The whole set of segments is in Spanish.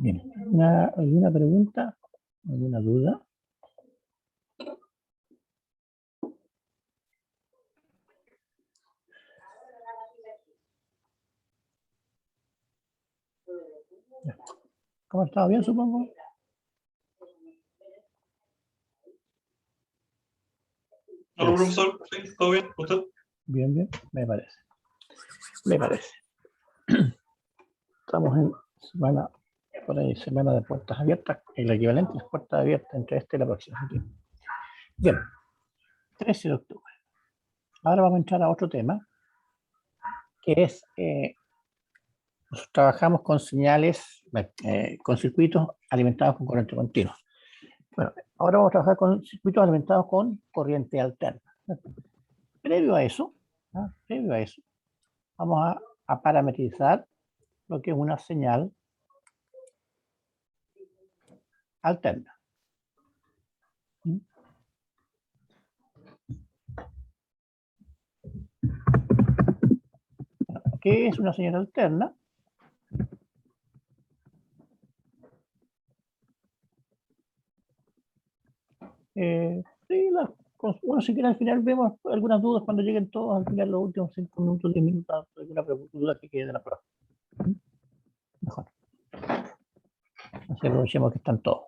Bien, ¿alguna pregunta? ¿Alguna duda? ¿Cómo estaba? ¿Bien, supongo? Hola, profesor. Sí, ¿todo bien? ¿Usted? Bien, bien, me parece. Me parece. Estamos en semana, por ahí, semana de puertas abiertas, el equivalente a las puertas abiertas entre este y la próxima. Bien, 13 de octubre. Ahora vamos a entrar a otro tema, que es, trabajamos con señales, con circuitos alimentados con corriente continua. Bueno, ahora vamos a trabajar con circuitos alimentados con corriente alterna. Previo a eso, vamos a parametrizar lo que es una señal alterna. ¿Qué es una señal alterna? Sí, bueno, si quiere al final vemos algunas dudas cuando lleguen todos, al final los últimos 5 minutos, 10 minutos, alguna duda que quede de la prueba. Mejor. Así aprovechemos que están todos.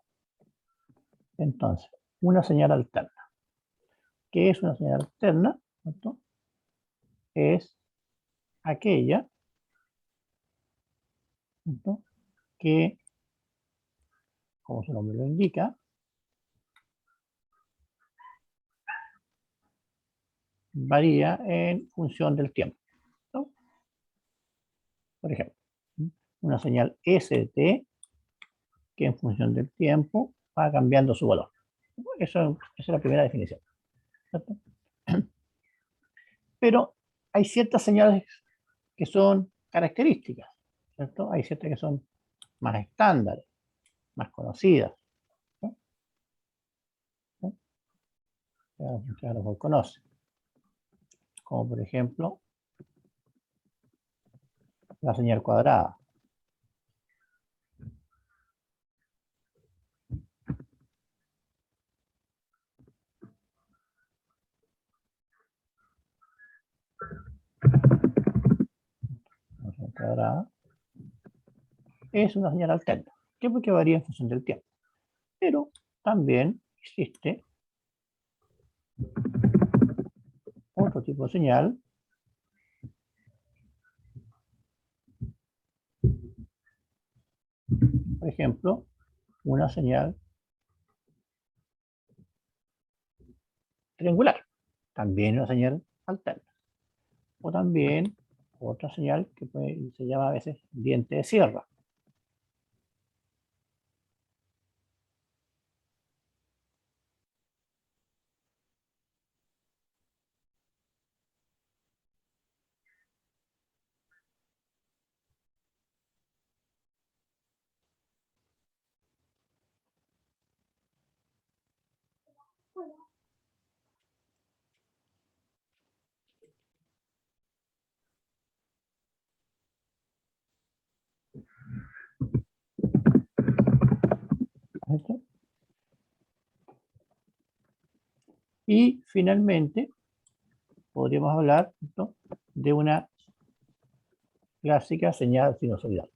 Entonces, una señal alterna. ¿Qué es una señal alterna? ¿Cierto? Es aquella, ¿cierto?, que, como su nombre lo indica, varía en función del tiempo, ¿no? Por ejemplo, una señal ST que en función del tiempo va cambiando su valor. Esa es la primera definición, ¿cierto? Pero hay ciertas señales que son características, ¿cierto? Hay ciertas que son más estándares, más conocidas, ¿no? Ya los conocen, como por ejemplo la señal cuadrada. La señal cuadrada es una señal alterna, que porque varía en función del tiempo. Pero también existe otro tipo de señal, por ejemplo, una señal triangular, también una señal alterna. O también otra señal que se llama a veces diente de sierra. ¿Cierto? Y finalmente, podríamos hablar, ¿no?, de una clásica señal sinusoidal.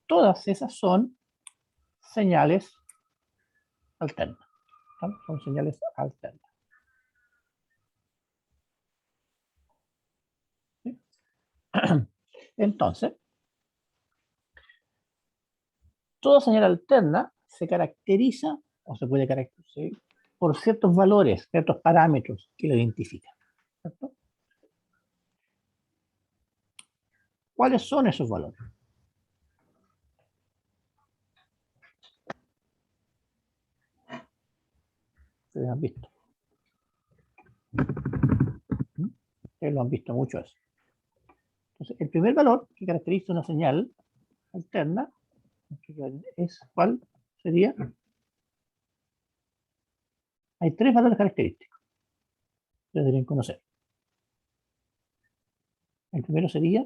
Todas esas son señales alternas, ¿no? Son señales alternas. ¿Sí? Entonces, toda señal alterna se caracteriza o se puede caracterizar por ciertos valores, ciertos parámetros que lo identifican, ¿cierto? ¿Cuáles son esos valores? Ustedes han visto. Ustedes lo han visto mucho eso. Entonces, el primer valor que caracteriza una señal alterna es, ¿cuál sería? Hay 3 valores característicos que deberían conocer. El primero sería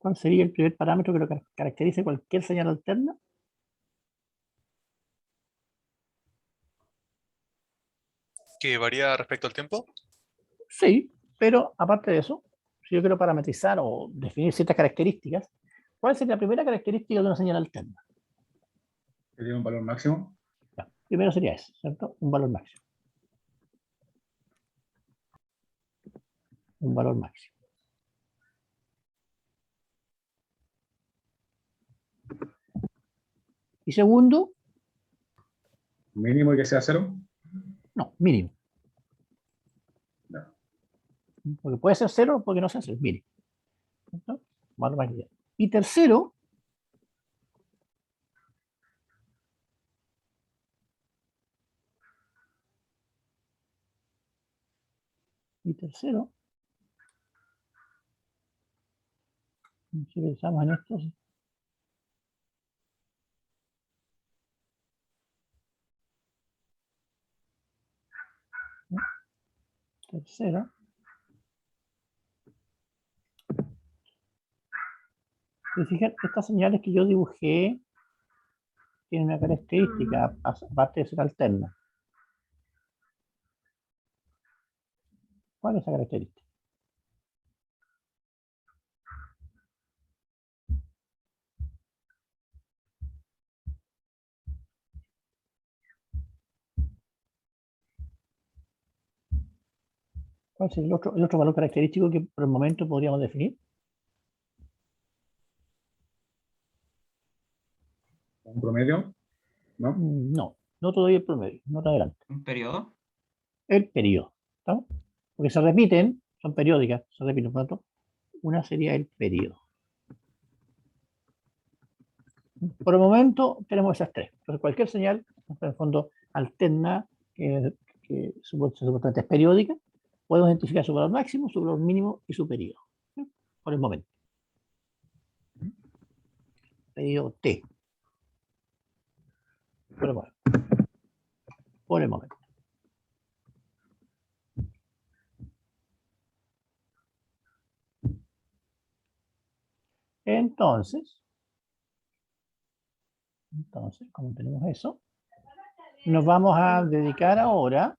¿Cuál sería el primer parámetro que lo caracterice cualquier señal alterna? ¿Que varía respecto al tiempo? Sí, pero aparte de eso, si yo quiero parametrizar o definir ciertas características, ¿cuál sería la primera característica de una señal alterna? Que tiene un valor máximo. Ya, primero sería eso, ¿cierto? Un valor máximo. Un valor máximo. Y segundo, Mínimo y que sea 0. no, mínimo. No. Porque puede ser 0 porque no sea 0, mínimo. ¿Cierto? Valor máximo. Y tercero, si pensamos en esto, ¿no? Tercero, y fíjate, estas señales que yo dibujé tienen una característica, aparte de ser alterna. ¿Cuál es esa característica? ¿Cuál es el otro valor característico que por el momento podríamos definir? Un promedio, ¿no? No, no todavía el promedio, no te adelante. ¿Un periodo? El periodo, ¿estamos? Porque se repiten, son periódicas, se repiten, por lo tanto, una sería el periodo. Por el momento tenemos esas tres. Entonces, cualquier señal, en el fondo, alterna, que supuestamente es periódica, podemos identificar su valor máximo, su valor mínimo y su periodo. ¿Sí? Por el momento. Periodo T. Por el momento. Por el momento. Entonces, como tenemos eso, nos vamos a dedicar ahora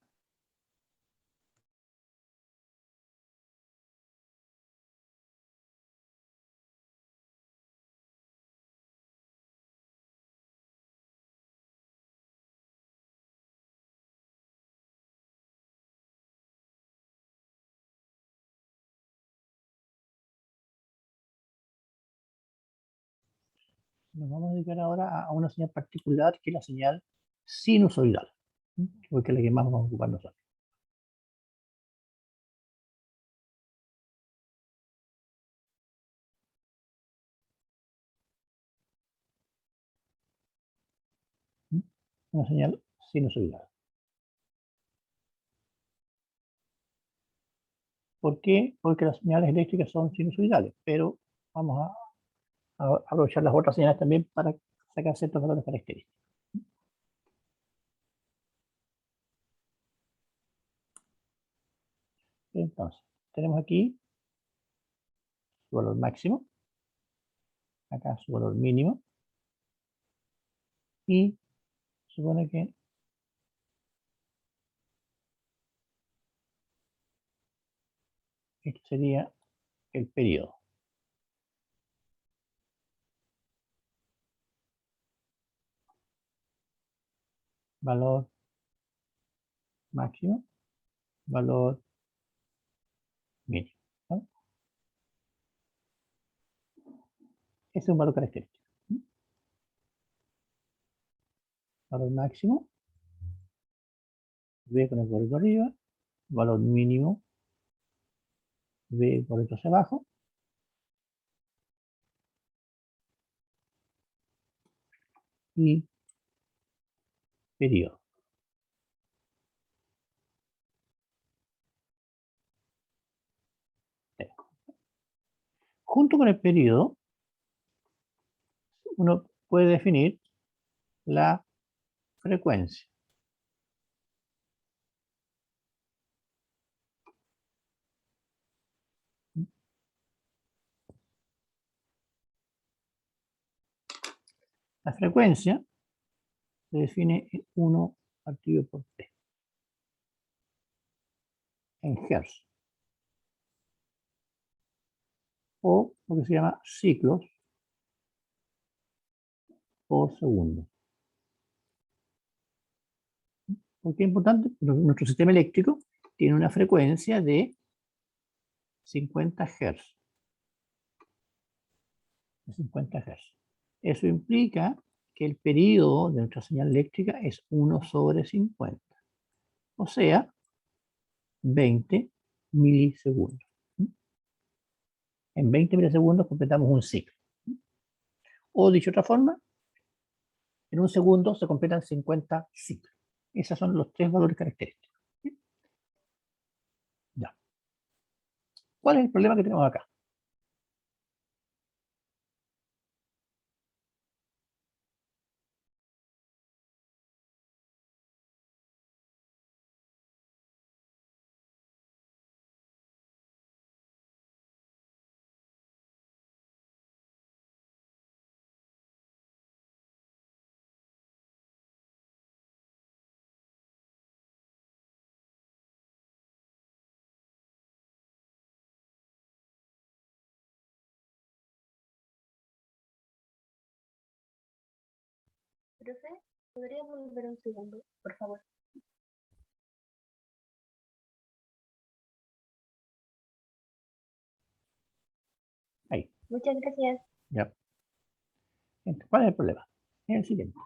a una señal particular que es la señal sinusoidal, porque es la que más vamos a ocupar nosotros. Una señal sinusoidal. ¿Por qué? Porque las señales eléctricas son sinusoidales, pero vamos a aprovechar las otras señales también para sacar ciertos valores característicos. Entonces, tenemos aquí su valor máximo, acá su valor mínimo, y supone que este sería el periodo. Valor máximo, valor mínimo. ¿No? Ese es un valor característico. Valor máximo, V con el cuadrito arriba, valor mínimo, V cuadrito hacia abajo, y periodo. Junto con el periodo, uno puede definir la frecuencia. La frecuencia se define en 1 partido por t, en Hertz, o lo que se llama ciclos por segundo. ¿Por qué es importante? Nuestro sistema eléctrico tiene una frecuencia de 50 Hz. 50 Hz. Eso implica que el periodo de nuestra señal eléctrica es 1/50. O sea, 20 milisegundos. En 20 milisegundos completamos un ciclo. O dicho de otra forma, en un segundo se completan 50 ciclos. Esos son los 3 valores característicos. Ya. ¿Cuál es el problema que tenemos acá? Profe, ¿podría volver un segundo, por favor? Ahí. Muchas gracias. Ya. Entonces, ¿cuál es el problema? Es el siguiente.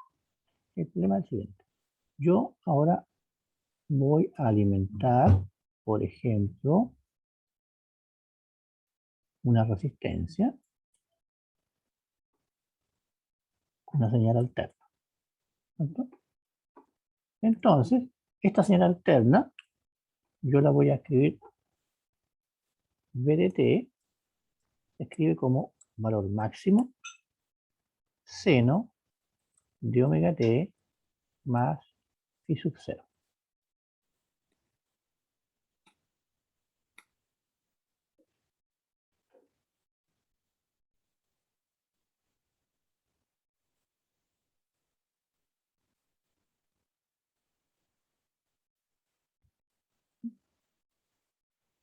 El problema es el siguiente. Yo ahora voy a alimentar, por ejemplo, una resistencia con una señal alterna. ¿Cierto? Entonces, esta señal alterna, yo la voy a escribir VDT, se escribe como valor máximo seno de omega t más phi sub 0.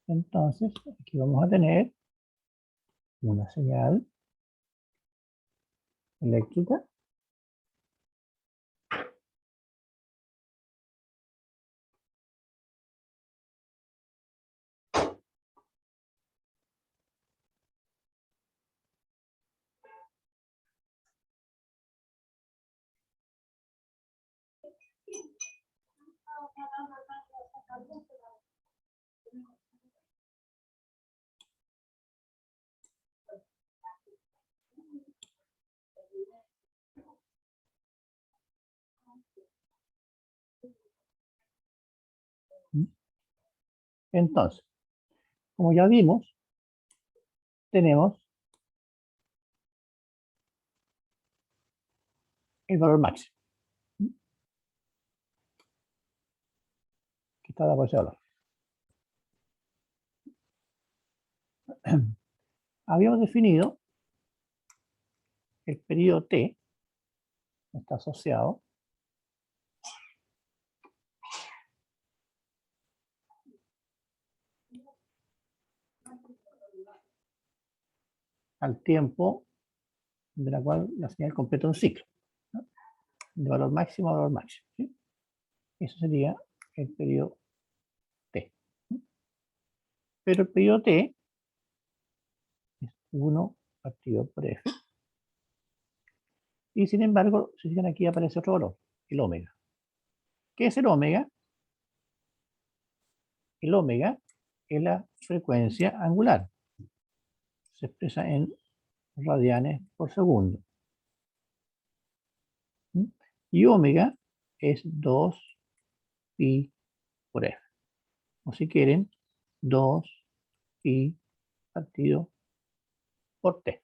Entonces, aquí vamos a tener una señal eléctrica Entonces, como ya vimos, tenemos el valor máximo, que está dado por ese valor. Habíamos definido el periodo T, está asociado al tiempo de la cual la señal completa un ciclo, ¿no? De valor máximo a valor máximo, ¿sí? Eso sería el periodo T. Pero el periodo T es 1 partido por F. Y sin embargo, si fijan aquí aparece otro valor, el omega. ¿Qué es el omega? El omega es la frecuencia angular. Se expresa en radianes por segundo. Y omega es 2 pi por F. O si quieren, 2 pi partido por T.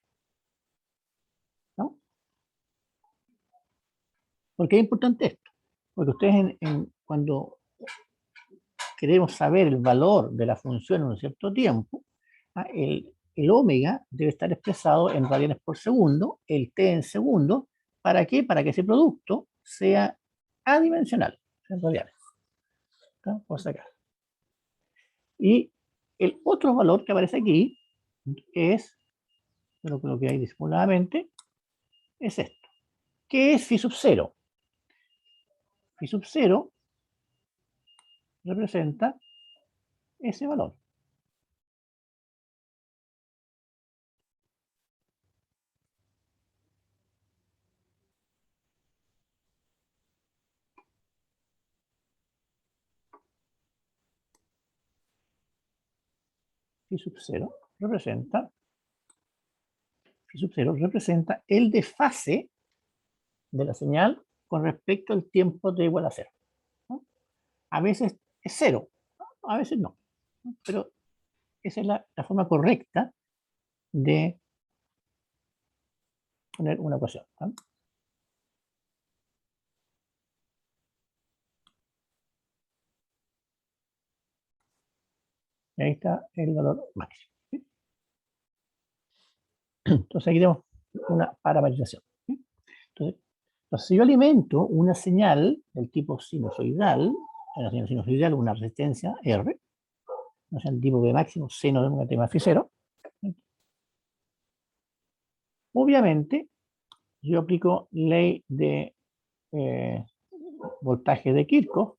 ¿No? ¿Por qué es importante esto? Porque ustedes cuando queremos saber el valor de la función en un cierto tiempo, el omega debe estar expresado en radianes por segundo, el t en segundo ¿Para qué? Para que ese producto sea adimensional, sean radiales. ¿Está? Por sacar. Y el otro valor que aparece aquí es, lo que hay disimuladamente, es esto. ¿Qué es phi sub 0? Phi sub 0 representa ese valor. Phi sub 0 representa el desfase de la señal con respecto al tiempo de igual a 0. ¿No? A veces es 0, a veces no. Pero esa es la forma correcta de poner una ecuación. ¿No? Y ahí está el valor máximo. ¿Sí? Entonces aquí tenemos una parametrización. ¿Sí? Entonces, si yo alimento una señal del tipo sinusoidal, una resistencia R, una señal tipo B máximo, seno de omega t más phi 0, obviamente yo aplico ley de voltaje de Kirchhoff,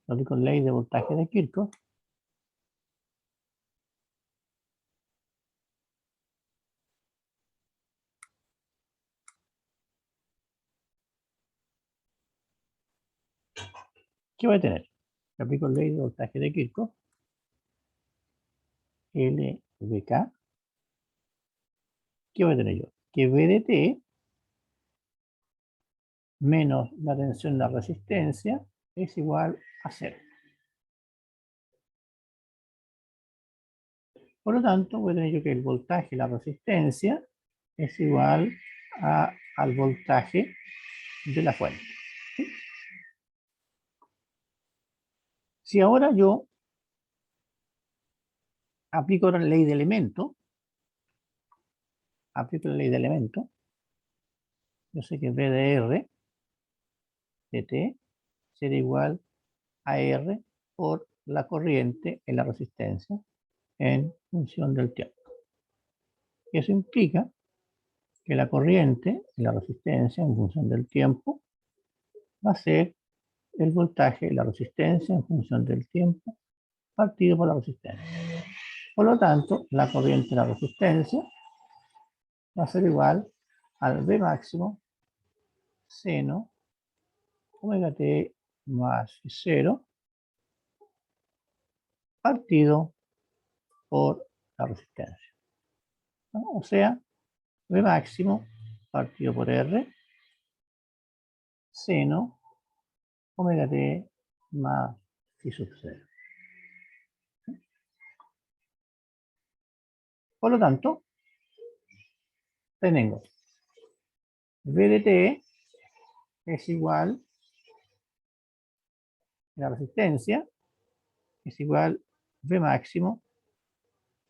aplico ley de voltaje de Kirchhoff, ¿qué voy a tener? Aplico ley de voltaje de Kirchhoff, L de K, ¿qué voy a tener yo? Que V de T menos la tensión de la resistencia es igual a 0. Por lo tanto, voy a tener yo que el voltaje y la resistencia es igual al voltaje de la fuente. ¿Sí? Si ahora yo aplico la ley de elemento, yo sé que V de R de T será igual a R por la corriente en la resistencia en función del tiempo. Eso implica que la corriente en la resistencia en función del tiempo va a ser el voltaje y la resistencia en función del tiempo partido por la resistencia. Por lo tanto, la corriente de la resistencia va a ser igual al V máximo seno omega t más 0 partido por la resistencia. ¿No? O sea, V máximo partido por R seno omega t más phi sub 0. Por lo tanto, tenemos V de t es igual, la resistencia es igual V máximo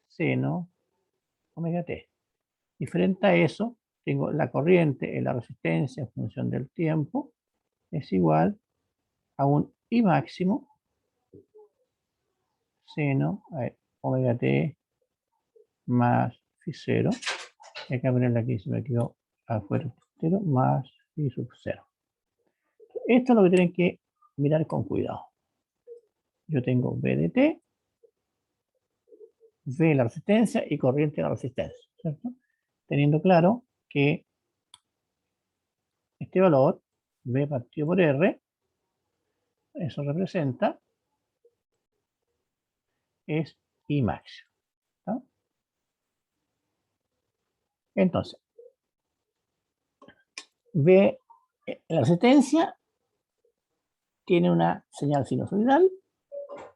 seno omega t. Y frente a eso, tengo la corriente en la resistencia en función del tiempo es igual a un I máximo seno omega t más phi 0. Y acá ponerle aquí, se me quedó afuera, más phi sub 0. Esto es lo que tienen que mirar con cuidado. Yo tengo V de t, V la resistencia y corriente de la resistencia, ¿cierto? Teniendo claro que este valor, V partido por R, eso representa, es I máximo. ¿No? Entonces, V, la resistencia tiene una señal sinusoidal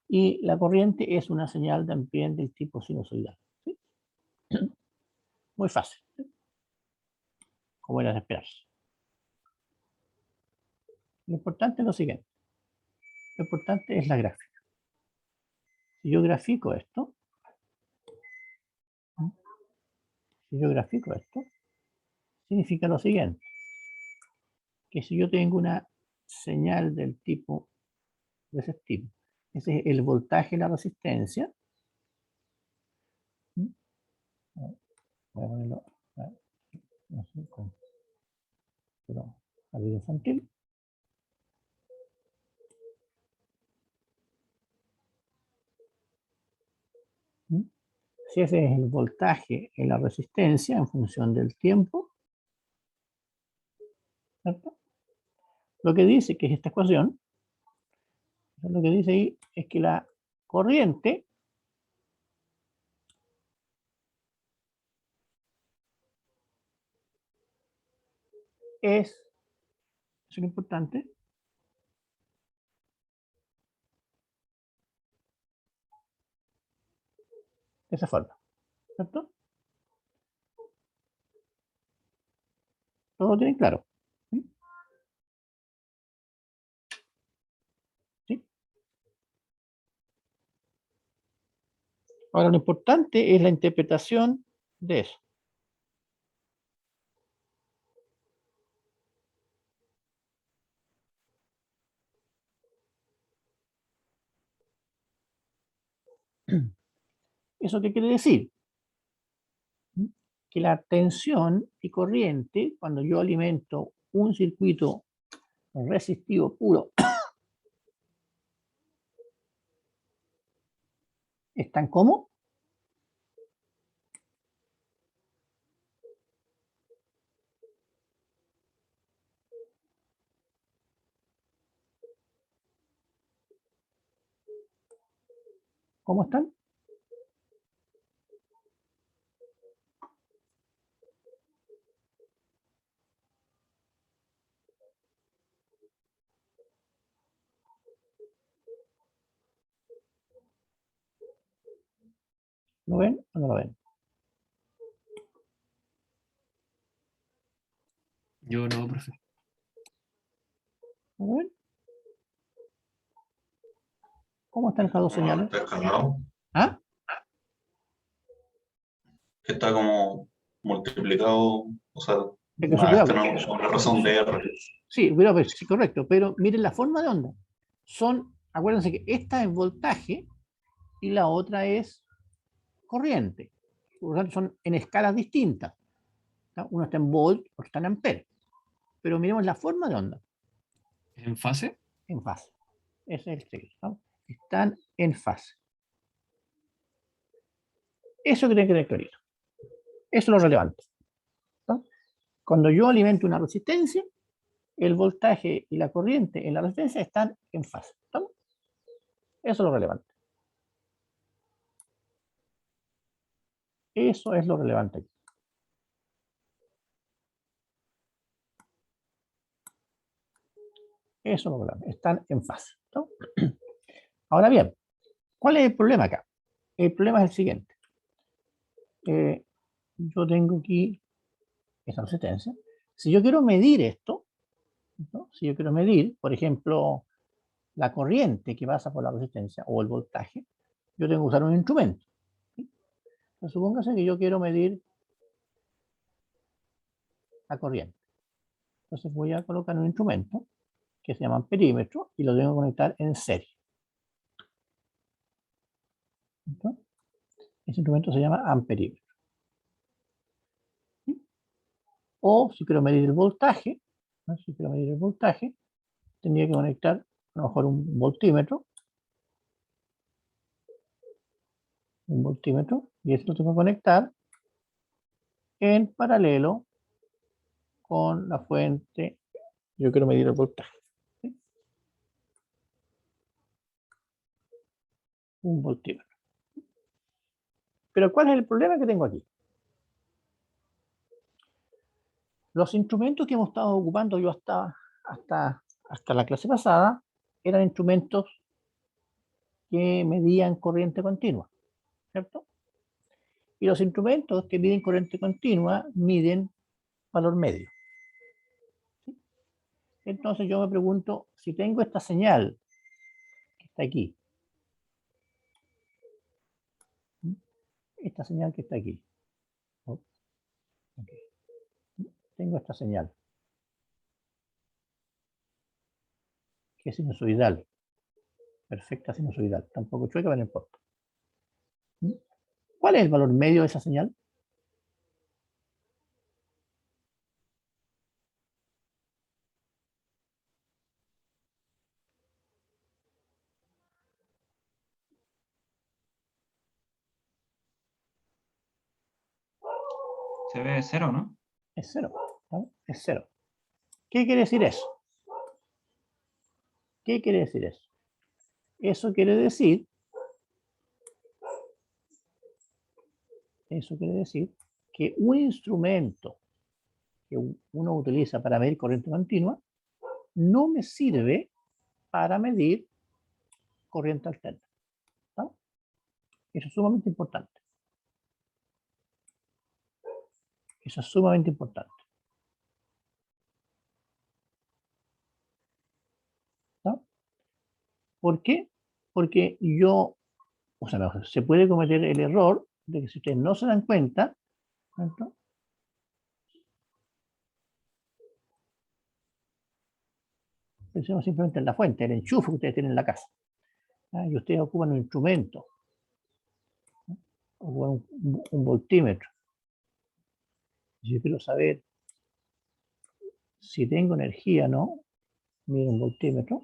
y la corriente es una señal también del tipo sinusoidal. ¿Sí? Muy fácil, ¿sí? Como era de esperarse. Lo importante es lo siguiente. Lo importante es la gráfica. Si yo grafico esto, significa lo siguiente, que si yo tengo una señal del tipo de ese tipo, ese es el voltaje y la resistencia. Voy a ponerlo, no sé cómo, pero jardín infantil. Si ese es el voltaje y la resistencia en función del tiempo, ¿cierto? Lo que dice que es esta ecuación, lo que dice ahí es que la corriente es lo importante, de esa forma, ¿cierto? ¿Todo lo tienen claro? ¿Sí? Ahora, lo importante es la interpretación de eso. ¿Eso qué quiere decir? Que la tensión y corriente, cuando yo alimento un circuito resistivo puro, ¿están como? ¿Cómo están? ¿Lo ven o no lo ven? Yo no, profe. ¿Lo ven? ¿Cómo están estas dos señales? Está descargado, ¿Ah? que está como multiplicado, o sea, Es que más cuidado. externo con la razón de R. Sí, pero, pues, sí, correcto, pero miren la forma de onda. Acuérdense que esta es voltaje y la otra es corriente. Por lo tanto, son en escalas distintas. ¿Tá? Uno está en volt, otro está en ampere. Pero miremos la forma de onda, ¿En fase? en fase. Ese es el secreto. ¿No? Están en fase. Eso que tienen que tener clarito. Eso es lo relevante. ¿No? Cuando yo alimento una resistencia, el voltaje y la corriente en la resistencia están en fase. ¿No? Eso es lo relevante. Eso es lo relevante aquí. Eso es lo relevante. Están en fase. ¿No? Ahora bien, ¿cuál es el problema acá? El problema es el siguiente. Yo tengo aquí esa resistencia. Si yo quiero medir esto, ¿no? Si yo quiero medir, por ejemplo, la corriente que pasa por la resistencia o el voltaje, yo tengo que usar un instrumento. ¿Sí? Entonces, supóngase que yo quiero medir la corriente. Entonces voy a colocar un instrumento que se llama amperímetro y lo tengo que conectar en serie. ¿Sí? Ese instrumento se llama amperímetro. ¿Sí? O si quiero medir el voltaje, ¿no? Si quiero medir el voltaje, tendría que conectar a lo mejor un voltímetro, y esto lo tengo que conectar en paralelo con la fuente. Yo quiero medir el voltaje. ¿Sí? Un voltímetro. Pero ¿cuál es el problema que tengo aquí? Los instrumentos que hemos estado ocupando yo hasta la clase pasada eran instrumentos que medían corriente continua, ¿cierto? Y los instrumentos que miden corriente continua miden valor medio. ¿Sí? Entonces yo me pregunto, si tengo esta señal que está aquí, esta señal que está aquí, okay. tengo esta señal, que es sinusoidal, perfecta sinusoidal, tampoco chueca, pero no importa. ¿Cuál es el valor medio de esa señal? Se ve 0, ¿no? Es cero, ¿no? Es cero. ¿Qué quiere decir eso? ¿Qué quiere decir eso? Eso quiere decir que un instrumento que uno utiliza para medir corriente continua no me sirve para medir corriente alterna. ¿No? Eso es sumamente importante. Eso es sumamente importante. ¿No? ¿Por qué? Porque o sea, se puede cometer el error de que si ustedes no se dan cuenta, ¿no? Pensemos simplemente en la fuente, el enchufe que ustedes tienen en la casa. ¿Ah? Y ustedes ocupan un instrumento, ¿no? Ocupan un voltímetro. Si yo quiero saber si tengo energía o no, mido un voltímetro.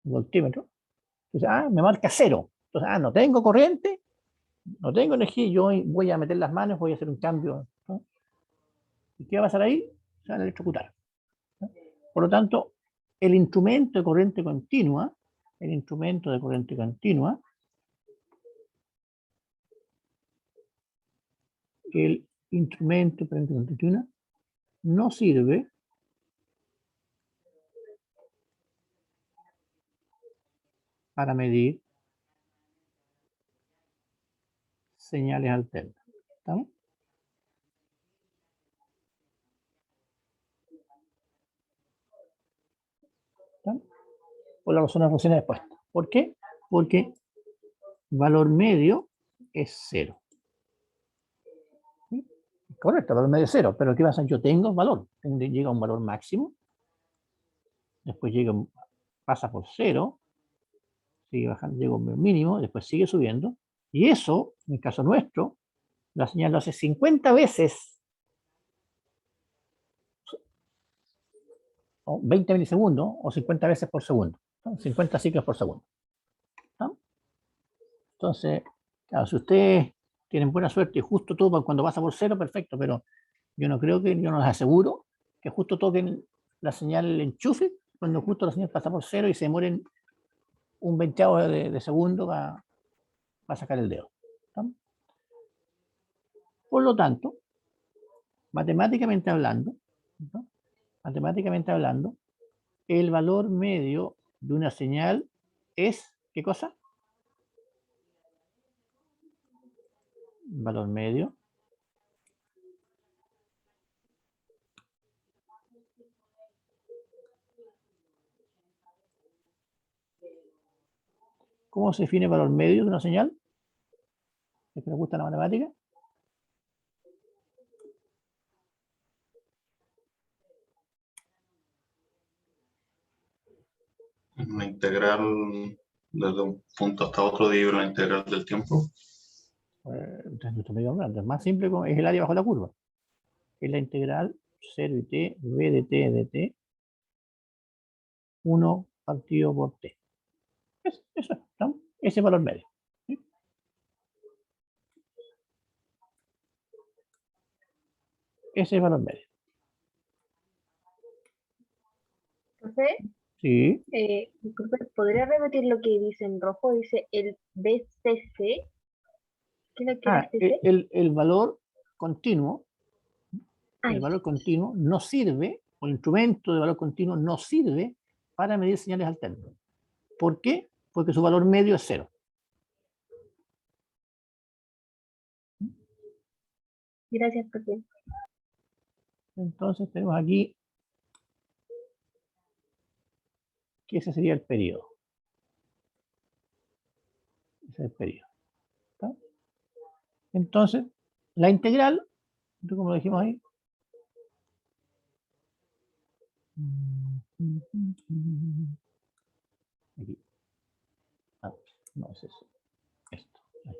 Voltímetro. Entonces, me marca cero. Entonces, no tengo corriente, no tengo energía, yo voy a meter las manos, voy a hacer un cambio, ¿no? ¿Y qué va a pasar ahí? Se van a electrocutar, ¿no? Por lo tanto, el instrumento de corriente continua, el instrumento de corriente continua, el instrumento de corriente continua no sirve para medir señales alternas. ¿Estamos? ¿Estamos? Por la razón de las funciones expuestas. ¿Por qué? Porque valor medio es cero. ¿Sí? Correcto, valor medio es cero, pero ¿qué pasa? Yo tengo valor, llega a un valor máximo, después pasa por cero, sigue bajando, llega a un mínimo, después sigue subiendo, y eso, en el caso nuestro, la señal lo hace 50 veces, o 20 milisegundos, o 50 veces por segundo, ¿no? 50 ciclos por segundo, ¿no? Entonces, claro, si ustedes tienen buena suerte y justo todo cuando pasa por cero, perfecto, pero yo no les aseguro que justo toquen la señal el enchufe cuando justo la señal pasa por cero y se demoren un veinteavo de segundo para sacar el dedo, ¿no? Por lo tanto, matemáticamente hablando, ¿no? Matemáticamente hablando, el valor medio de una señal es, ¿qué cosa? Valor medio ¿cómo se define el valor medio de una señal? ¿Es que les gusta la matemática? Una integral desde un punto hasta otro dividido una integral del tiempo. Es más simple, es el área bajo la curva. Es la integral 0 y t, v de t de t, 1 partido por t. Eso es, ¿no? Ese es valor medio. ¿Sí? Ese es valor medio. Entonces, Sí. disculpe, ¿podría repetir lo que dice en rojo? Dice el BCC. ¿Qué es lo que era CC? El valor continuo, Ah, el valor continuo no sirve, o el instrumento de valor continuo no sirve para medir señales alternas. ¿Por qué? Porque su valor medio es cero. gracias, profe. Entonces tenemos aquí que ese sería el periodo. Ese es el periodo. ¿Está? Entonces, la integral, como lo dijimos ahí, aquí. Ah, no es eso. Esto. Ahí.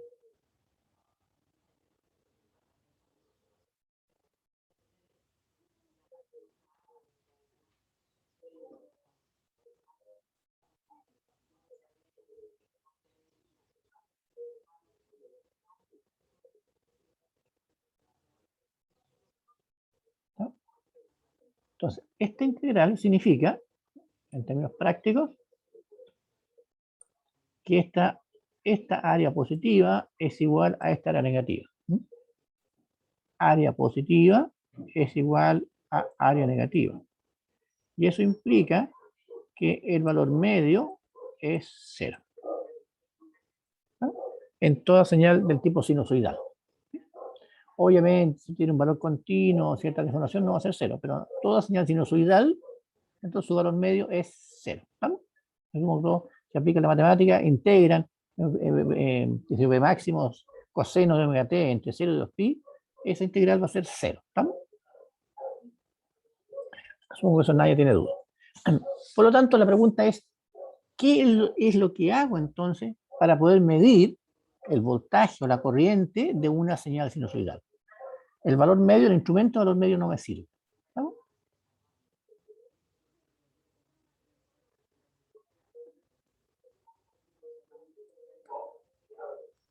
¿No? Entonces, esta integral significa, en términos prácticos, que esta área positiva es igual a esta área negativa. ¿Mm? Área positiva es igual a área negativa. Y eso implica que el valor medio es 0. ¿No? En toda señal del tipo sinusoidal. Obviamente, si tiene un valor continuo, cierta deformación, no va a ser 0, pero toda señal sinusoidal, entonces su valor medio es 0. ¿No? Se aplica la matemática, integran v máximos coseno de omega t entre 0 y 2pi, esa integral va a ser 0. ¿Estamos? Supongo que eso nadie tiene duda. Por lo tanto, la pregunta es, ¿qué es lo que hago entonces para poder medir el voltaje o la corriente de una señal sinusoidal? El valor medio del instrumento, el valor medio no me sirve. ¿Estamos?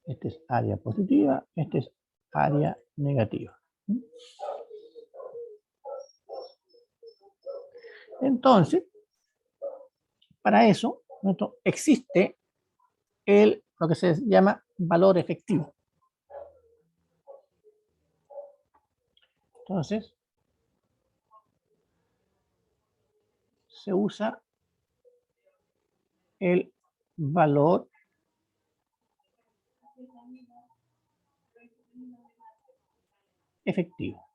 Este es área positiva, este es área negativa. Entonces, para eso, existe lo que se llama valor efectivo. Entonces, se usa el valor efectivo.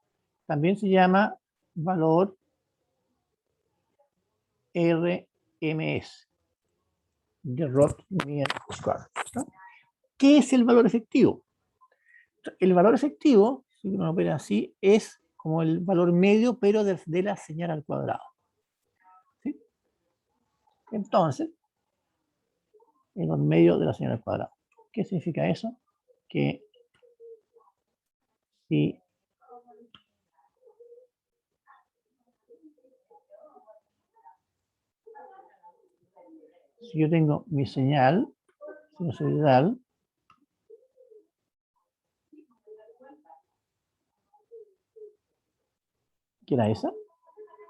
También se llama valor RMS, de Roth-Meyer-Square. ¿No? ¿Qué es el valor efectivo? El valor efectivo, si uno lo ve así, es como el valor medio, pero de la señal al cuadrado. ¿Sí? Entonces, el valor medio de la señal al cuadrado. ¿Qué significa eso? Que si yo tengo mi señal sinusoidal, que era esa,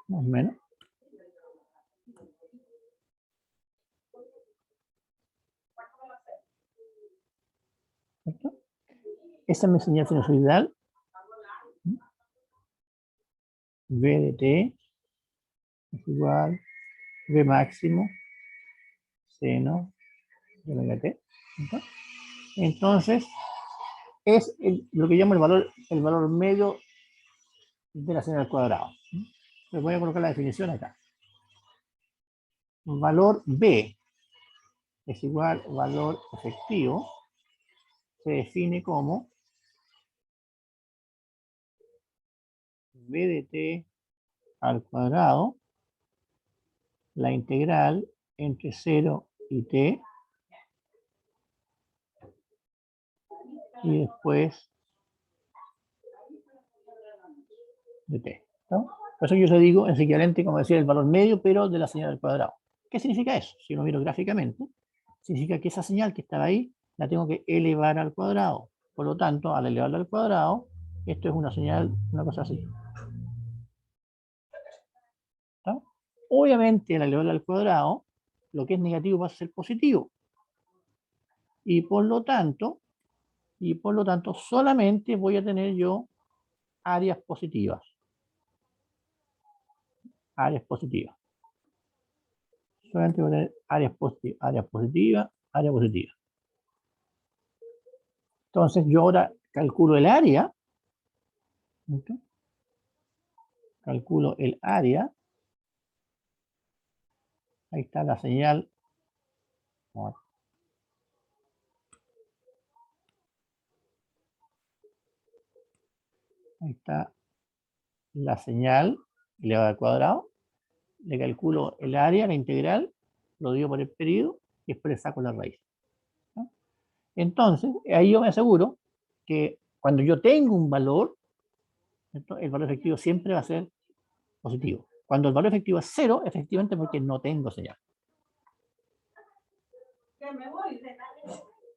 más o menos. ¿Cierto? Esa es mi señal sinusoidal. V de t es igual V máximo seno de omega t. Entonces, es lo que llamo el valor medio de la señal al cuadrado. Les voy a colocar la definición acá. Valor B es igual a valor efectivo. Se define como V de t al cuadrado, la integral entre 0 y t, y después de t. ¿No? Por eso yo se digo, es equivalente, como decía, el valor medio, pero de la señal al cuadrado. ¿Qué significa eso? Si lo miro gráficamente, significa que esa señal que estaba ahí, la tengo que elevar al cuadrado. Por lo tanto, al elevarla al cuadrado, esto es una señal, una cosa así. ¿Está? Obviamente, al elevarla al cuadrado, lo que es negativo va a ser positivo. Y por lo tanto, solamente voy a tener yo áreas positivas. Áreas positivas. Solamente voy a tener áreas positivas, área positiva. Entonces yo ahora calculo el área. ¿Okay? Calculo el área. Ahí está la señal. Ahí está la señal elevada al cuadrado. Le calculo el área, la integral, lo divido por el periodo y después le saco la raíz. ¿No? Entonces, ahí yo me aseguro que cuando yo tengo un valor, ¿cierto? El valor efectivo siempre va a ser positivo. Cuando el valor efectivo es 0, efectivamente porque no tengo señal.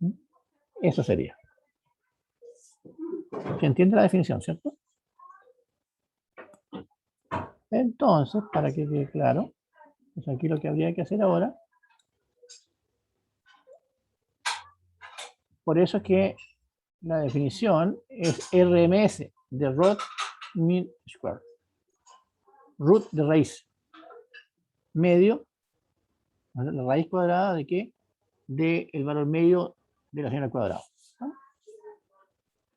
¿Mm? Eso sería. ¿Se entiende la definición, cierto? Entonces, para que quede claro, pues aquí lo que habría que hacer ahora, por eso es que la definición es RMS de root mean square. Root de raíz. Medio, la raíz cuadrada de qué? De el valor medio de la señal al cuadrado. ¿No?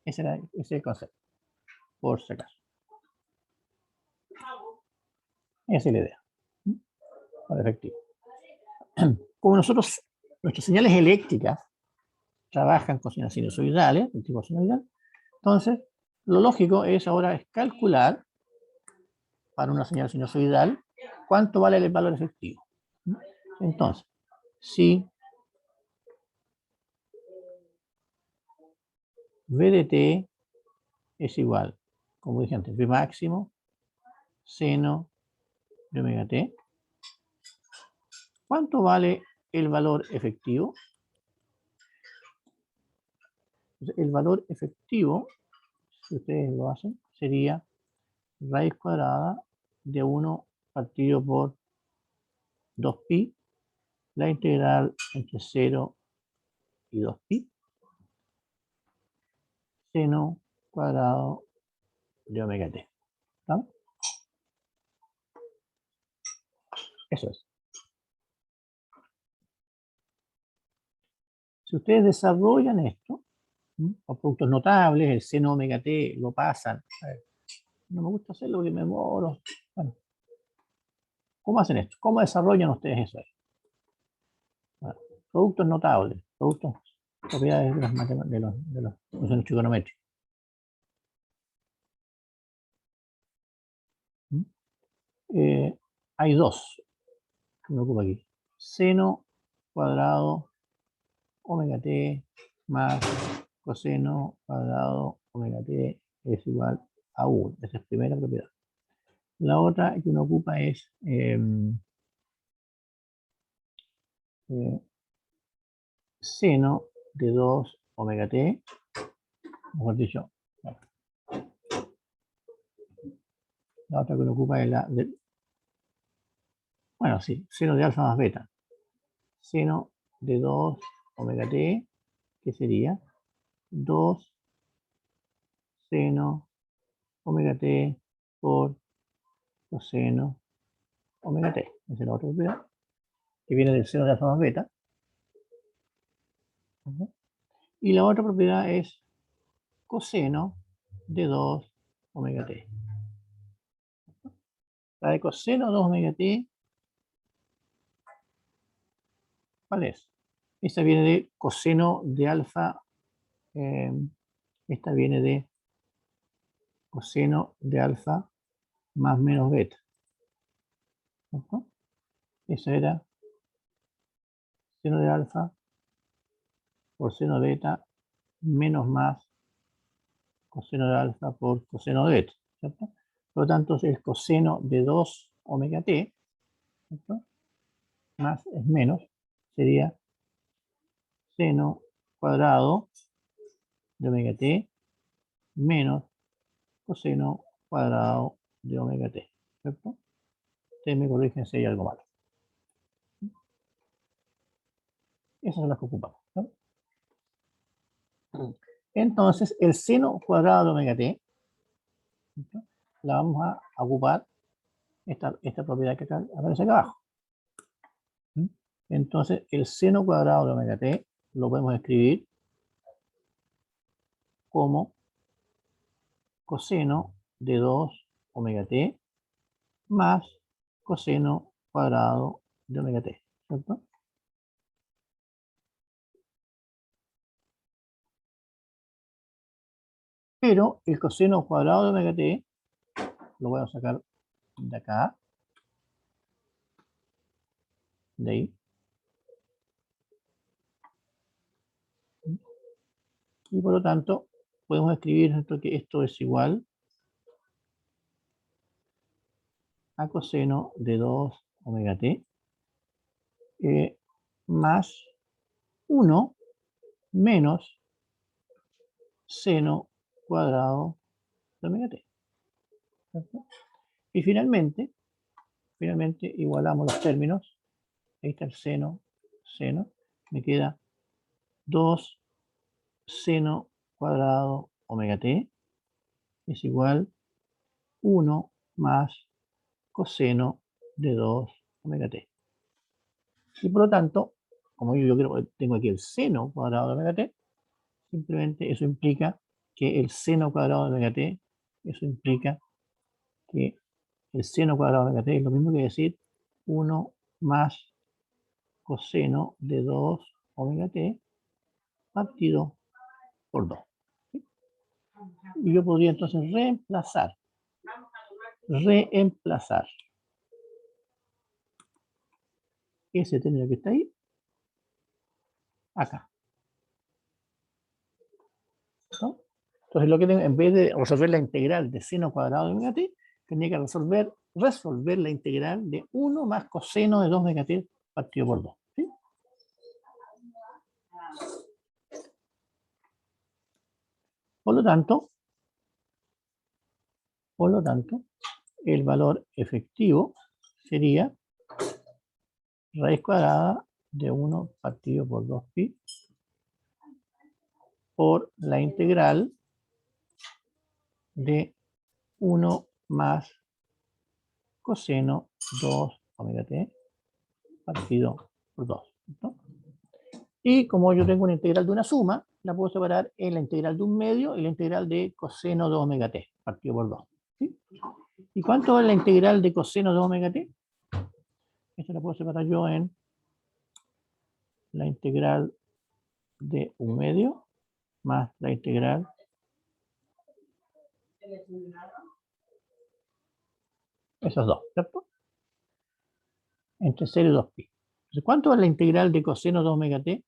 Ese es el concepto, por si acaso. Esa es la idea. Para efectivo. Como nuestras señales eléctricas trabajan con señales sinusoidales, de tipo sinusoidal, entonces lo lógico es ahora es calcular para una señal sinusoidal cuánto vale el valor efectivo. Entonces, si V de t es igual, como dije antes, V máximo seno de omega t, ¿cuánto vale el valor efectivo? Entonces, el valor efectivo, si ustedes lo hacen, sería raíz cuadrada de 1 partido por 2pi, la integral entre 0 y 2pi, seno cuadrado de omega t. ¿No? Eso es. Si ustedes desarrollan esto, o productos notables, el seno omega t, lo pasan. No me gusta hacerlo porque me moro. Bueno, ¿cómo hacen esto? ¿Cómo desarrollan ustedes eso ahí? Bueno, productos notables, productos, propiedades de las funciones trigonométricas. Hay dos que me ocupa aquí. Seno cuadrado omega t más coseno cuadrado omega t es igual a 1. Esa es la primera propiedad. La otra que me ocupa es seno de 2 omega t, mejor dicho, la otra que me ocupa es bueno, sí, seno de alfa más beta. Seno de 2 omega t, que sería 2 seno omega t por coseno omega t. Esa es la otra propiedad, que viene del seno de alfa más beta. Y la otra propiedad es coseno de 2 omega t. La de coseno de 2 omega t, ¿cuál es? Esta viene de coseno de alfa, esta viene de coseno de alfa más menos beta. ¿No? Eso era seno de alfa por seno de beta menos más coseno de alfa por coseno de beta. ¿Cierto? Por lo tanto, el coseno de 2 omega t, ¿cierto? Más es menos, sería seno cuadrado de omega t menos coseno cuadrado de omega t. ¿Cierto? Ustedes me corrigen si hay algo malo. Esas son las que ocupamos. ¿No? Entonces, el seno cuadrado de omega t, ¿cierto? La vamos a ocupar esta propiedad que aparece acá abajo. Entonces, el seno cuadrado de omega t lo podemos escribir como coseno de 2 omega t más coseno cuadrado de omega t, ¿cierto? Pero el coseno cuadrado de omega t lo voy a sacar de acá, de ahí. Y por lo tanto, podemos escribir que esto es igual a coseno de 2 omega t más 1 menos seno cuadrado de omega t. ¿Cierto? Y finalmente igualamos los términos. Ahí está el seno, me queda 2 seno cuadrado omega t es igual 1 más coseno de 2 omega t. Y por lo tanto, como yo creo que tengo aquí el seno cuadrado de omega t, simplemente eso implica que el seno cuadrado de omega t, eso implica que el seno cuadrado de omega t es lo mismo que decir 1 más coseno de 2 omega t partido por 2. ¿Sí? Y yo podría entonces reemplazar ese término que está ahí acá. ¿No? Entonces lo que tengo, en vez de resolver la integral de seno cuadrado de omega t, tenía que resolver la integral de 1 más coseno de 2 omega t partido por 2. ¿Sí? Por lo tanto, el valor efectivo sería raíz cuadrada de 1 partido por 2pi por la integral de 1 más coseno 2 omega t partido por 2. ¿No? Y como yo tengo una integral de una suma, la puedo separar en la integral de un medio y la integral de coseno de omega t partido por 2. ¿Sí? ¿Y cuánto es la integral de coseno de omega t? Esta la puedo separar yo en la integral de un medio más la integral esos dos, ¿cierto? Entre 0 y 2pi. Entonces, ¿cuánto es la integral de coseno de omega t?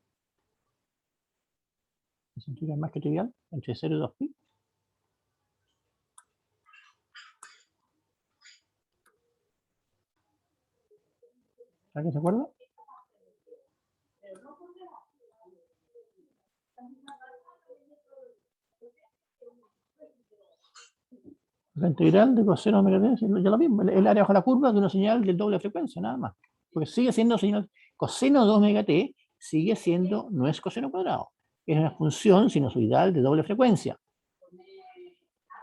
¿Es integral más que trivial? Entre 0 y 2pi. ¿Alguien se acuerda? La integral de coseno omega t es ya lo mismo, el área bajo la curva de una señal de doble frecuencia, nada más. Porque sigue siendo señal, coseno de omega t sigue siendo, no es coseno cuadrado, es una función sinusoidal de doble frecuencia.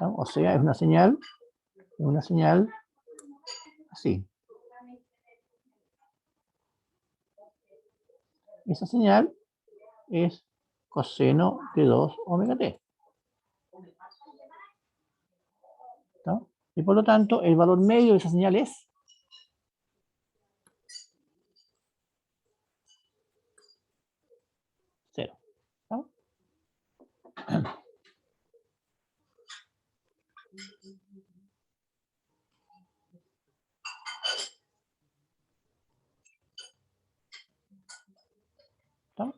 ¿No? O sea, es una señal así. Esa señal es coseno de 2 omega t. ¿No? Y por lo tanto, el valor medio de esa señal es 0. ¿No? ¿No?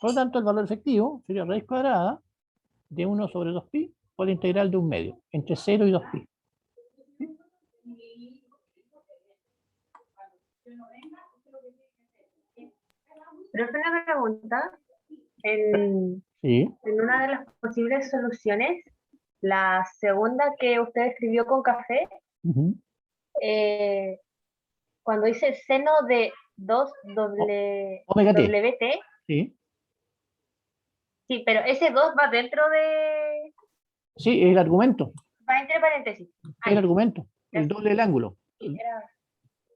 Por lo tanto, el valor efectivo sería raíz cuadrada de 1 sobre 2pi por la integral de un medio, entre 0 y 2pi. ¿Sí? Pero es una pregunta. En Sí. una de las posibles soluciones, la segunda que usted escribió con café, Uh-huh. cuando dice seno de 2 Omega t. WT, Sí. sí, pero ese 2 va dentro de... Sí, es el argumento. Va entre paréntesis. Es el argumento. El Ya. doble del ángulo. Sí,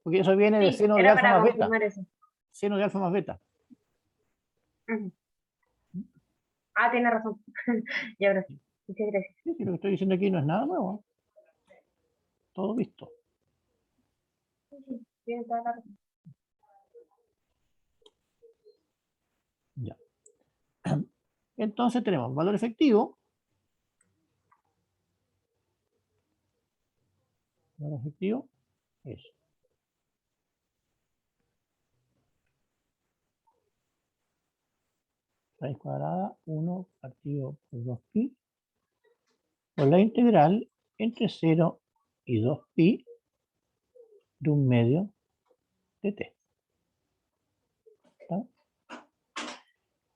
Porque eso viene de seno de era alfa para más beta. confirmar eso. Seno de alfa más beta. Ujú. Ah, tiene razón. Ya, ahora sí. Muchas gracias. Sí, sí, lo que estoy diciendo aquí no es nada nuevo. Todo visto. Sí, tiene toda la razón. Ya. Entonces tenemos valor efectivo valor efectivo es raíz cuadrada 1 partido por 2pi por la integral entre 0 y 2pi de 1/2 de t. ¿Está?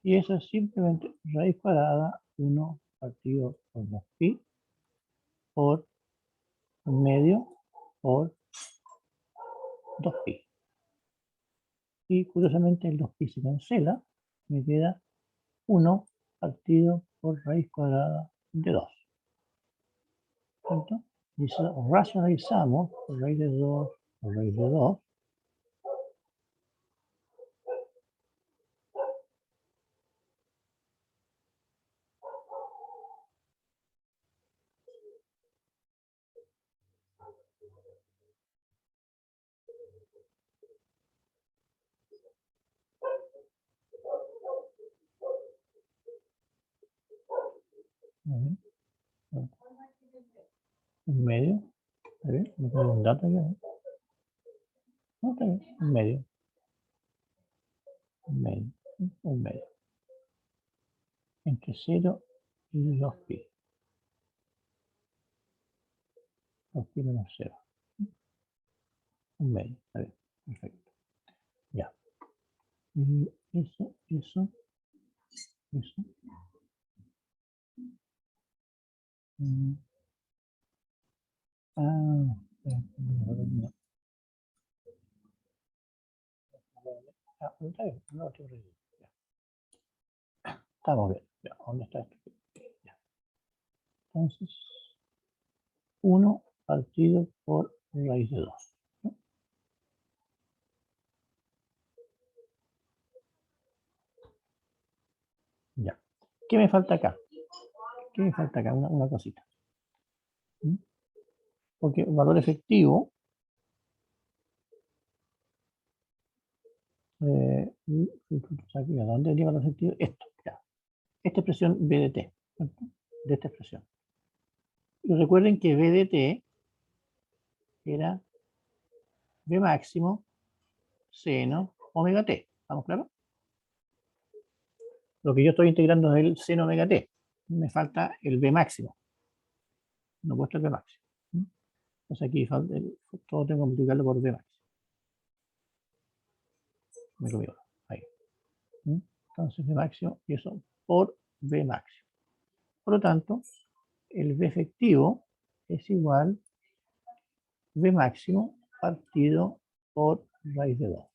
Y eso es simplemente raíz cuadrada 1 partido por 2pi por 1/2 por 2pi. Y curiosamente el 2pi se cancela, me queda 1 partido por raíz cuadrada de 2. ¿Cierto? Y si racionalizamos por raíz de 2 por raíz de 2, ¿vale? 1/2, ¿está bien? Me queda un dato aquí, ¿no? No, está bien, 1/2. 1/2. 1/2. Entre 0 y 2pi. 2pi menos 0. 1/2, está bien, perfecto. Ya. Y eso. Ah, no. Ah, está bien, no, estoy corrigiendo. Ya. Estamos bien. Ya, ¿dónde está esto? Ya. Entonces, 1 partido por raíz de 2. ¿No? Ya. ¿Qué me falta acá? ¿Qué me falta acá? Una cosita. ¿Mm? Porque el valor efectivo aquí, ¿a dónde lleva el valor efectivo? Esto, ya. Esta expresión b de t, ¿cierto? De esta expresión. Y recuerden que b de t era b máximo seno omega t. ¿Estamos claros? Lo que yo estoy integrando es el seno omega t. Me falta el b máximo. No he puesto el b máximo. Entonces aquí falta todo tengo que multiplicarlo por b máximo. Me comí uno. Ahí. Entonces b máximo y eso por b máximo. Por lo tanto, el b efectivo es igual b máximo partido por raíz de 2.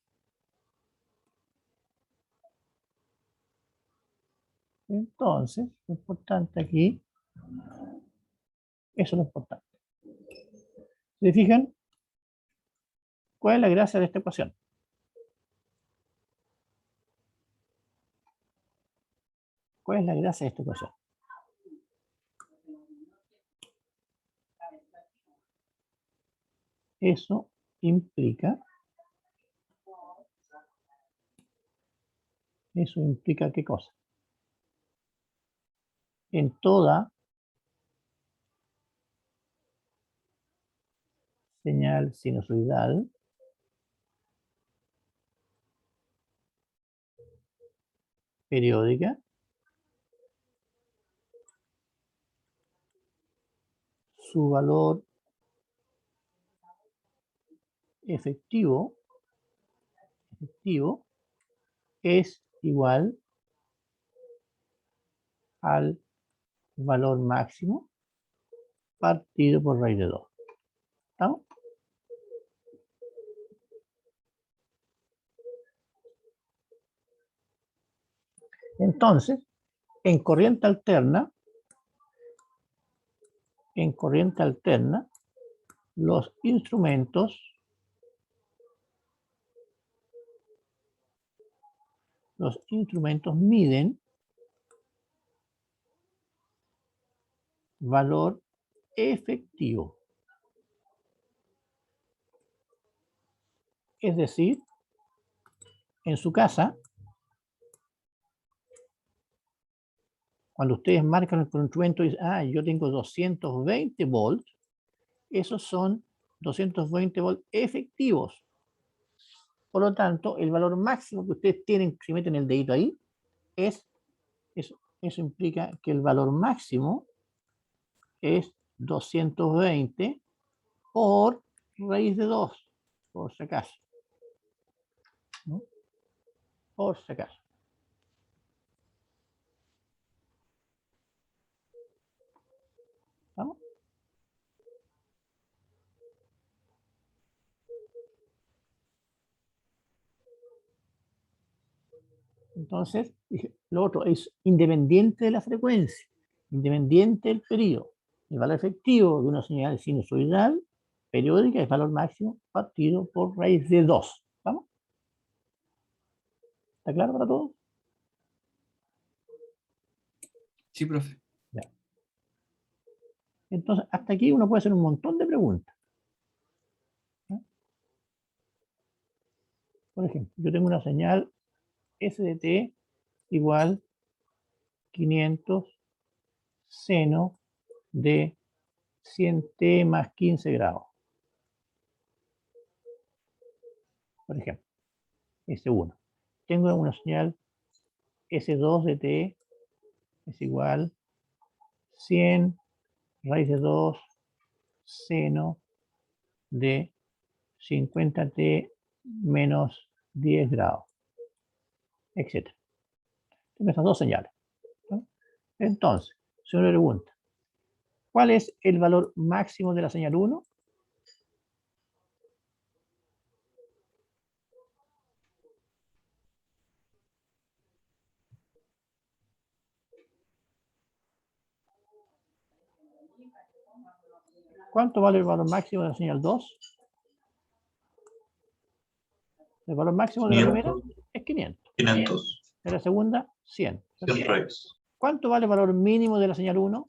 Entonces, lo importante aquí, eso es lo importante. ¿Se fijan? ¿Cuál es la gracia de esta ecuación? ¿Cuál es la gracia de esta ecuación? Eso implica ¿qué cosa? En toda señal sinusoidal periódica, su valor efectivo es igual al valor máximo partido por raíz de 2. ¿Estamos? Entonces, en corriente alterna, los instrumentos miden valor efectivo. Es decir, en su casa, cuando ustedes marcan el instrumento y dicen, yo tengo 220 volts, esos son 220 volts efectivos. Por lo tanto, el valor máximo que ustedes tienen, si meten el dedito ahí, es, eso implica que el valor máximo es 220 por raíz de 2, por si acaso. ¿No? Por si acaso. ¿Vamos? Entonces, lo otro es independiente de la frecuencia, independiente del periodo. El valor efectivo de una señal sinusoidal periódica es valor máximo partido por raíz de 2. ¿Vamos? ¿Está claro para todos? Sí, profe. Ya. Entonces, hasta aquí uno puede hacer un montón de preguntas. ¿No? Por ejemplo, yo tengo una señal SDT igual 500 seno de 100t más 15 grados. Por ejemplo, S1. Tengo una señal S2 de t es igual 100 raíz de 2 seno de 50t menos 10 grados, etc. Tengo estas dos señales, ¿no? Entonces, si uno le pregunta, ¿cuál es el valor máximo de la señal 1? ¿Cuánto vale el valor máximo de la señal 2? El valor máximo de la primera 500, es 500. 500, De la segunda, 100. 100 raíz. ¿Cuánto vale el valor mínimo de la señal 1?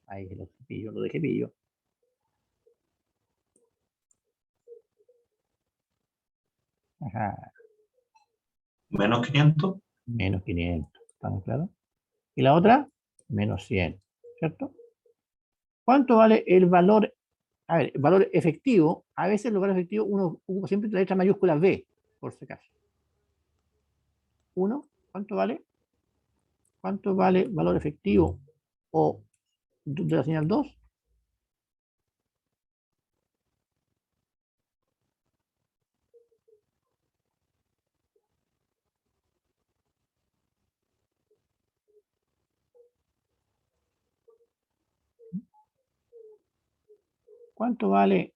Ahí lo dejé pillo. Ajá, Menos 500, menos 500. ¿Estamos claros? Y la otra, menos 100. ¿Cierto? ¿Cuánto vale el valor? A ver, el valor efectivo. A veces el valor efectivo uno ocupa siempre la letra mayúscula B, por si acaso. 1, ¿cuánto vale? ¿Cuánto vale el valor efectivo o de la señal 2? ¿Cuánto vale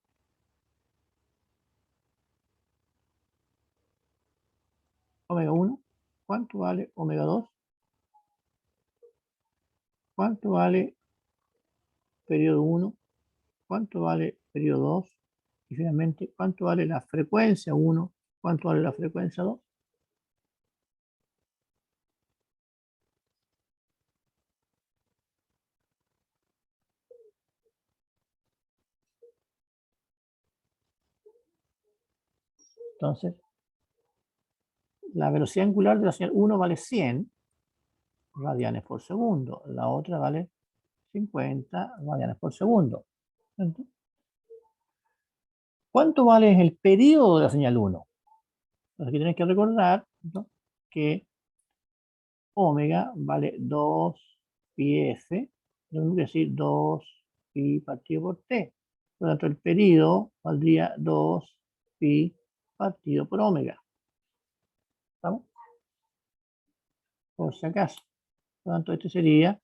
omega 1? ¿Cuánto vale omega 2? ¿Cuánto vale periodo 1? ¿Cuánto vale periodo 2? Y finalmente, ¿cuánto vale la frecuencia 1? ¿Cuánto vale la frecuencia 2? Entonces, la velocidad angular de la señal 1 vale 100 radianes por segundo. La otra vale 50 radianes por segundo. Entonces, ¿cuánto vale el periodo de la señal 1? Entonces, aquí tienes que recordar, ¿no?, que omega vale 2 pi f, es decir, 2 pi partido por t. Por lo tanto, el periodo valdría 2 pi partido por omega. ¿Estamos? Por si acaso. Por lo tanto, este sería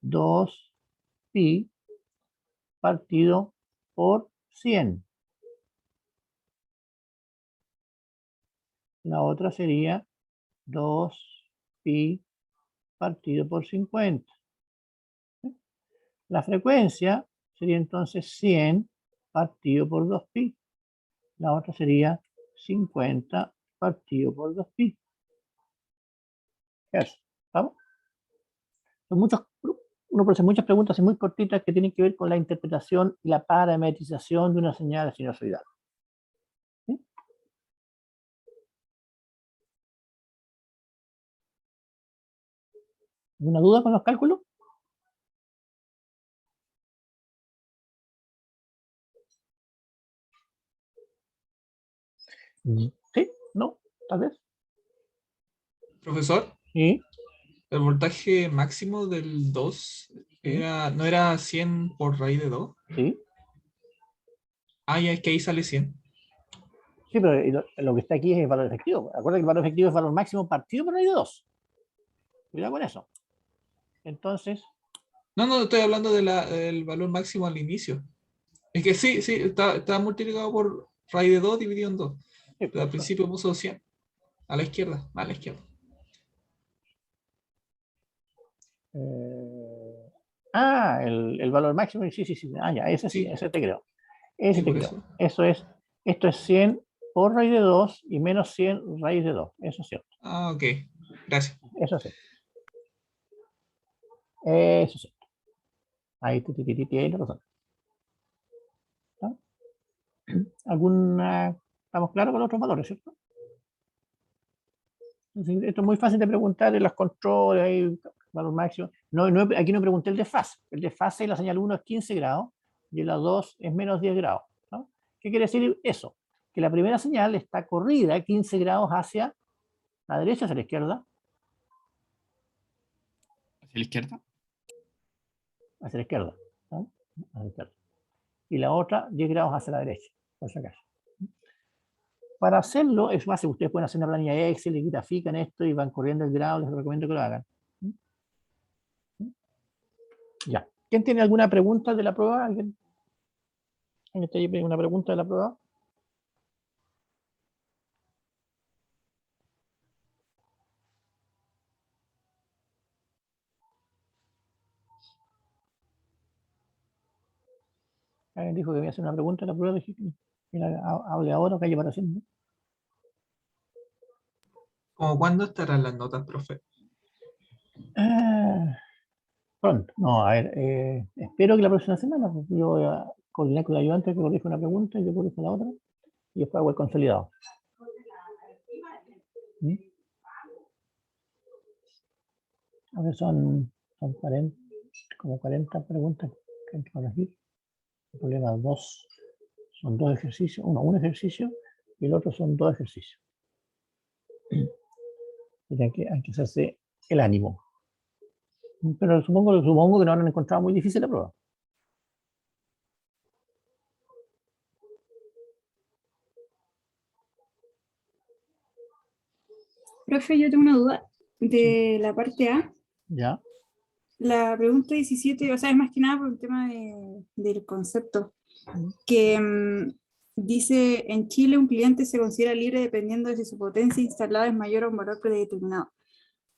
2 pi partido por 100. La otra sería 2 pi partido por 50. La frecuencia sería entonces 100 partido por 2 pi. La otra sería 50 partido por 2 pi. Eso. ¿Vamos? Son uno puede hacer muchas preguntas muy cortitas que tienen que ver con la interpretación y la parametrización de una señal sinusoidal. ¿Sí? ¿Alguna duda con los cálculos? ¿Sí? ¿No? ¿Tal vez? Profesor, ¿Sí? el voltaje máximo del 2 no era 100 por raíz de 2. ¿Sí? Ah, ya es que ahí sale 100. Sí, pero lo que está aquí es el valor efectivo. Acuérdate que el valor efectivo es el valor máximo partido por raíz de 2. Cuidado con eso. Entonces, No, estoy hablando del valor máximo al inicio. Es que sí, está multiplicado por raíz de 2 dividido en 2. sí, Pero al principio puso 100. A la izquierda. el valor máximo, sí. Ah, ya, ese sí, Sí. ese te creo. Ese Sí, te por creo. eso. Esto es 100 por raíz de 2 y menos 100 raíz de 2. Eso es cierto. Ah, ok. Gracias. Eso sí. Eso sí. Ahí tienes razón. ¿No? ¿Estamos claros con los otros valores, cierto? Esto es muy fácil de preguntar en los controles, ahí, valor máximo. Aquí no pregunté el desfase. El desfase de la señal 1 es 15 grados y la 2 es menos 10 grados. ¿No? ¿Qué quiere decir eso? Que la primera señal está corrida 15 grados hacia la derecha, hacia la izquierda. ¿Hacia la izquierda? Hacia la izquierda. ¿No? Hacia la izquierda. Y la otra 10 grados hacia la derecha, por si acaso. Para hacerlo, es fácil, ustedes pueden hacer una planilla Excel y grafican esto y van corriendo el grado, les recomiendo que lo hagan. Ya. ¿Quién tiene alguna pregunta de la prueba? ¿Alguien tiene una pregunta de la prueba? Alguien dijo que me hace una pregunta de la prueba, dije que hable ahora o calle para siempre. ¿Cómo cuándo estarán las notas, profe? Pronto. No, a ver, espero que la próxima semana, pues, yo voy a coordinar con el ayudante que corrija una pregunta y yo corrijo la otra y después hago el consolidado. ¿Mm? A ver, son 40, como 40 preguntas que hay que corregir. El problema es son dos ejercicios, un ejercicio y el otro son dos ejercicios. Hay que hacerse el ánimo. Pero supongo que no han encontrado muy difícil la prueba. Profe, yo tengo una duda de la parte A. ¿Ya? La pregunta 17, o sea, es más que nada por el tema del concepto, que dice, en Chile un cliente se considera libre dependiendo de si su potencia instalada es mayor a un valor predeterminado.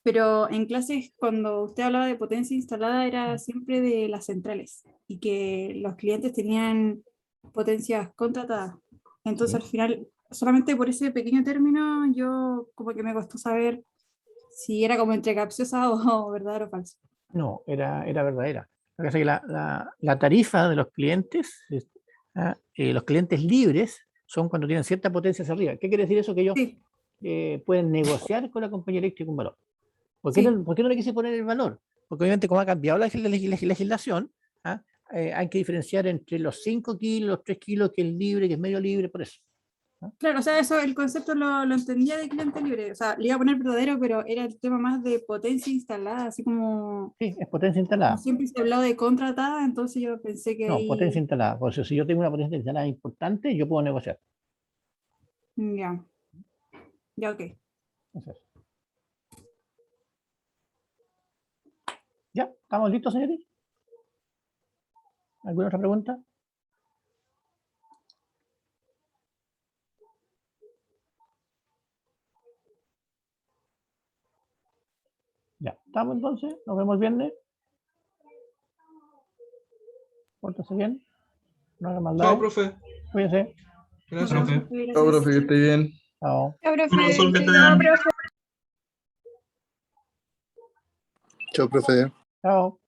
Pero en clases, cuando usted hablaba de potencia instalada, era siempre de las centrales y que los clientes tenían potencias contratadas. Entonces, al final, solamente por ese pequeño término, yo como que me costó saber si era como entre capciosa o verdadero o falso. No, era verdadera. Lo que pasa es que la tarifa de los clientes, los clientes libres, son cuando tienen cierta potencia hacia arriba. ¿Qué quiere decir eso? Que ellos Sí, pueden negociar con la compañía eléctrica un valor. ¿Por qué, sí. por qué no le quise poner el valor? Porque obviamente como ha cambiado la legislación, hay que diferenciar entre los 5 kilos, los 3 kilos, que es libre, que es medio libre, por eso. Claro, o sea, eso, el concepto lo entendía de cliente libre. O sea, le iba a poner verdadero, pero era el tema más de potencia instalada, así como Sí, es potencia como instalada. siempre se ha hablado de contratada, entonces yo pensé que No, potencia ahí. instalada. Por eso, si yo tengo una potencia instalada importante, yo puedo negociar. Ya, ya, ok. Eso es. ¿Ya? ¿Estamos listos, señores? ¿Alguna otra pregunta? Ya, ¿estamos entonces? Nos vemos el viernes. Pórtese bien. No haga maldad. Chao, profe. Cuídense. Gracias, Bueno, profe. profe, Chao, gracias. profe, que esté bien. Chao. Ya, profe, Bueno, sol, que que te tenga- den. Chao, profe. Chao.